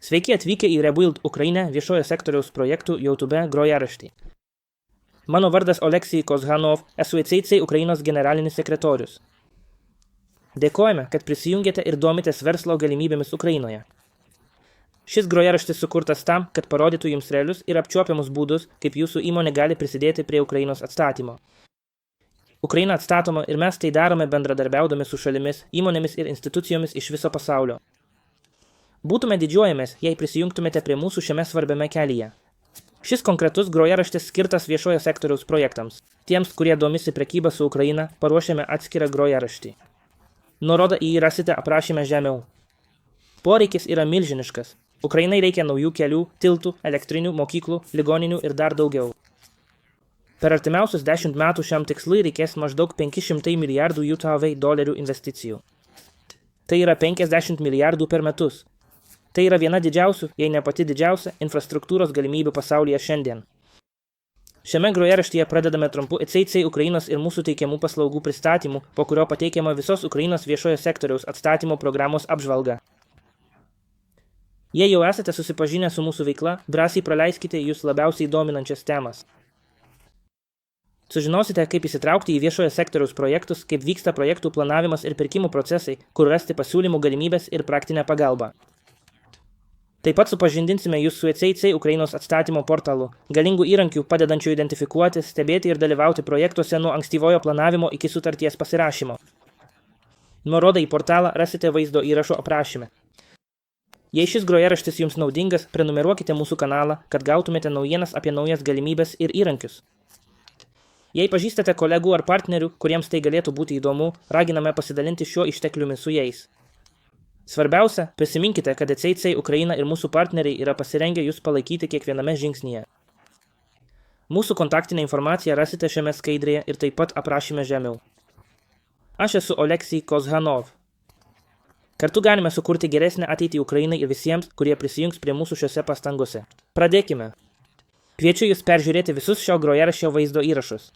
Sveiki atvykę į Rebuild Ukraine viešojo sektoriaus projektų YouTube grojaraštį. Mano vardas Oleksij Kozhanov, esu ECC Ukrainos generalinis sekretorius. Dėkojame, kad prisijungėte ir domitės verslo galimybėmis Ukrainoje. Šis grojaraštis sukurtas tam, kad parodytų jums realius ir apčiuopiamus būdus, kaip jūsų įmonė gali prisidėti prie Ukrainos atstatymo. Ukraina atstatoma ir mes tai darome bendradarbiaudami su šalimis, įmonėmis ir institucijomis iš viso pasaulio. Būtume didžiuojamės, jei prisijungtumėte prie mūsų šiame svarbiame kelyje. Šis konkretus grojaraštis skirtas viešojo sektoriaus projektams. Tiems, kurie domisi prekyba su Ukraina, paruošėme atskirą grojaraštį. Nuorodą į jį rasite aprašyme žemiau. Poreikis yra milžiniškas. Ukrainai reikia naujų kelių, tiltų, elektrinių, mokyklų, ligoninių ir dar daugiau. Per artimiausius 10 metų šiam tikslui reikės maždaug 500 milijardų $USD investicijų. Tai yra 50 milijardų per metus. Tai yra viena didžiausių, jei ne pati didžiausia, infrastruktūros galimybių pasaulyje šiandien. Šiame grojaraštyje pradedame trumpu ECC Ukrainos ir mūsų teikiamų paslaugų pristatymu, po kurio pateikiama visos Ukrainos viešojo sektoriaus atstatymo programos apžvalga. Jei jau esate susipažinę su mūsų veikla, drąsiai praleiskite jūs labiausiai dominančias temas. Sužinosite, kaip įsitraukti į viešojo sektoriaus projektus, kaip vyksta projektų planavimas ir pirkimų procesai, kur rasti pasiūlymų galimybės ir praktinę pagalbą. Taip pat supažindinsime jūs su ECC Ukrainos atstatymo portalu, galingų įrankių padedančių identifikuoti, stebėti ir dalyvauti projektuose nuo ankstyvojo planavimo iki sutarties pasirašymo. Nuorodą į portalą rasite vaizdo įrašo aprašyme. Jei šis grojaraštis jums naudingas, prenumeruokite mūsų kanalą, kad gautumėte naujienas apie naujas galimybės ir įrankius. Jei pažįstate kolegų ar partnerių, kuriems tai galėtų būti įdomu, raginame pasidalinti šiuo ištekliumi su jais. Svarbiausia, prisiminkite, kad ECC Ukraina ir mūsų partneriai yra pasirengę jūs palaikyti kiekviename žingsnyje. Mūsų kontaktinę informaciją rasite šiame skaidrėje ir taip pat aprašyme žemiau. Aš esu Oleksij Kozhanov. Kartu galime sukurti geresnę ateitį Ukrainai ir visiems, kurie prisijungs prie mūsų šiose pastangose. Pradėkime. Kviečiu jūs peržiūrėti visus šio grojaraščio vaizdo įrašus.